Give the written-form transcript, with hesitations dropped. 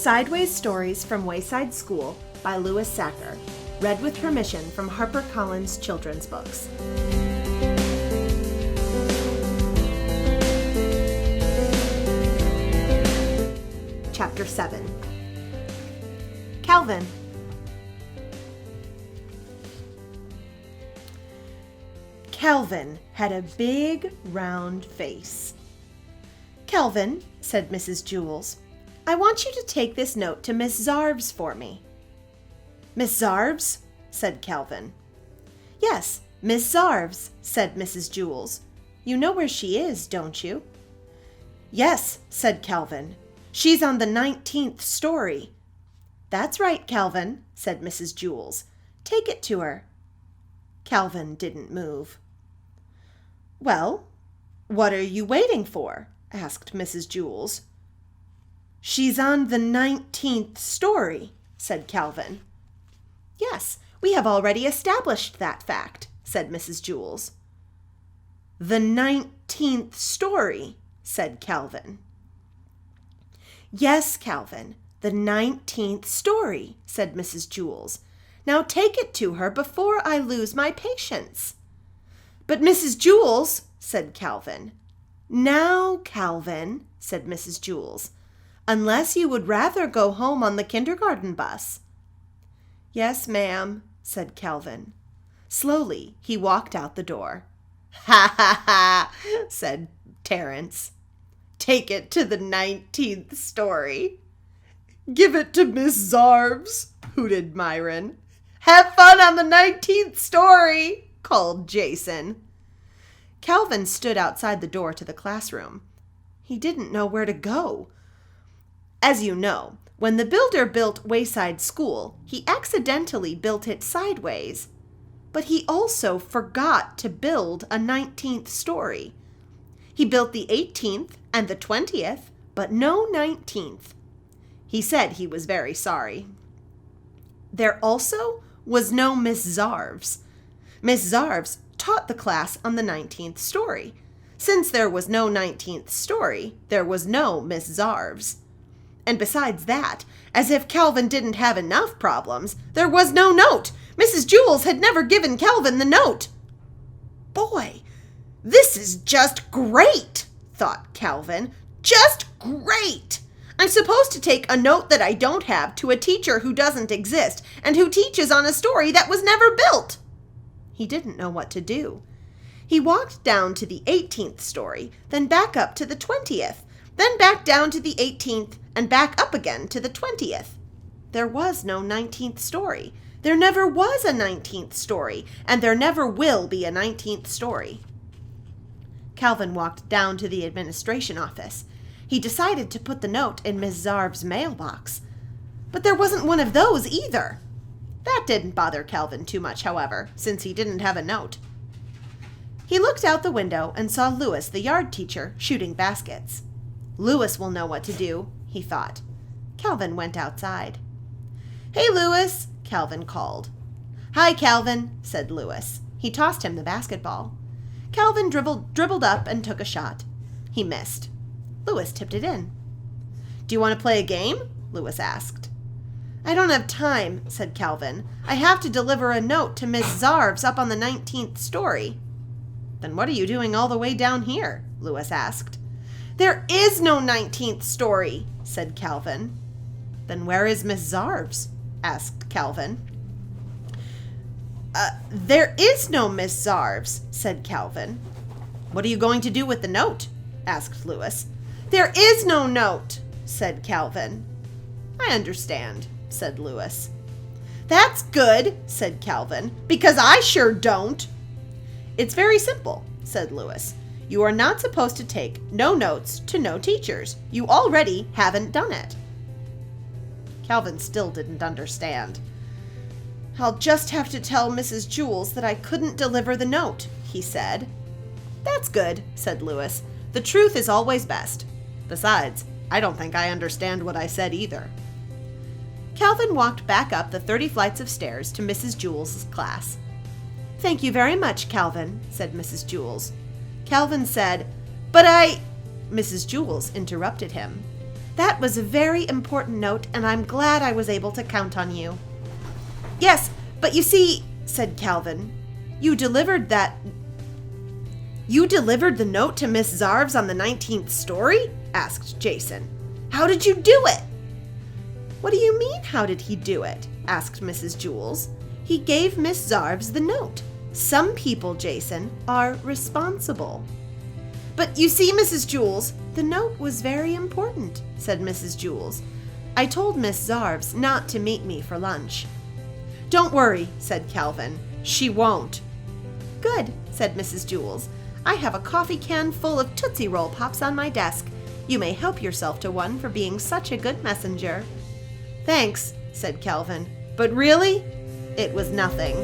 Sideways Stories from Wayside School by Louis Sachar. Read with permission from HarperCollins Children's Books. Chapter 7. Calvin. Calvin had a big, round face. "Calvin," said Mrs. Jules, "I want you to take this note to Miss Zarves for me." "Miss Zarves?" said Calvin. "Yes, Miss Zarves," said Mrs. Jules. "You know where she is, don't you?" "Yes," said Calvin. "She's on the 19th story." "That's right, Calvin," said Mrs. Jules. "Take it to her." Calvin didn't move. "Well, what are you waiting for?" asked Mrs. Jules. "She's on the 19th story," said Calvin. "Yes, we have already established that fact," said Mrs. Jules. "The 19th story," said Calvin. "Yes, Calvin, the 19th story," said Mrs. Jules. "Now take it to her before I lose my patience." "But Mrs. Jules," said Calvin. "Now, Calvin," said Mrs. Jules, "unless you would rather go home on the kindergarten bus." "Yes, ma'am," said Calvin. Slowly he walked out the door. "Ha, ha, ha," said Terence. "Take it to the 19th story." "Give it to Miss Zarves," hooted Myron. "Have fun on the 19th story," called Jason. Calvin stood outside the door to the classroom. He didn't know where to go. As you know, when the builder built Wayside School, he accidentally built it sideways. But he also forgot to build a 19th story. He built the 18th and the 20th, but no 19th. He said he was very sorry. There also was no Miss Zarves. Miss Zarves taught the class on the 19th story. Since there was no 19th story, there was no Miss Zarves. And besides that, as if Calvin didn't have enough problems, there was no note. Mrs. Jules had never given Calvin the note. "Boy, this is just great," thought Calvin. "Just great! I'm supposed to take a note that I don't have to a teacher who doesn't exist and who teaches on a story that was never built." He didn't know what to do. He walked down to the 18th story, then back up to the 20th, then back down to the 18th, and back up again to the 20th. There was no 19th story. There never was a 19th story, and there never will be a 19th story. Calvin walked down to the administration office. He decided to put the note in Miss Zarves' mailbox. But there wasn't one of those either. That didn't bother Calvin too much, however, since he didn't have a note. He looked out the window and saw Louis, the yard teacher, shooting baskets. "Louis will know what to do," he thought. Calvin went outside. "Hey, Louis," Calvin called. "Hi, Calvin," said Louis. He tossed him the basketball. Calvin dribbled up and took a shot. He missed. Louis tipped it in. "Do you want to play a game?" Louis asked. "I don't have time," said Calvin. "I have to deliver a note to Miss Zarves up on the 19th story." "Then what are you doing all the way down here?" Louis asked. "There is no 19th story," said Calvin. "Then where is Miss Zarves?" asked Calvin. There is no Miss Zarves," said Calvin. "What are you going to do with the note?" asked Louis. "There is no note," said Calvin. "I understand," said Louis. "That's good," said Calvin, "because I sure don't." "It's very simple," said Louis. "You are not supposed to take no notes to no teachers. You already haven't done it." Calvin still didn't understand. "I'll just have to tell Mrs. Jules that I couldn't deliver the note," he said. "That's good," said Louis. "The truth is always best. Besides, I don't think I understand what I said either." Calvin walked back up the 30 flights of stairs to Mrs. Jules' class. "Thank you very much, Calvin," said Mrs. Jules. Calvin said, "But I—" Mrs. Jules interrupted him. That was a very important note, and I'm glad I was able to count on you." "Yes, but you see," said Calvin, You delivered the note to Miss Zarves on the 19th story?" asked Jason. "How did you do it?" "What do you mean, how did he do it?" asked Mrs. Jewls. "He gave Miss Zarves the note. Some people, Jason, are responsible." "But you see, Mrs. Jewls, the note was very important," said Mrs. Jewls. "I told Miss Zarves not to meet me for lunch." "Don't worry," said Calvin. "She won't." "Good," said Mrs. Jewls. "I have a coffee can full of Tootsie Roll Pops on my desk. You may help yourself to one for being such a good messenger." "Thanks," said Calvin. "But really, it was nothing."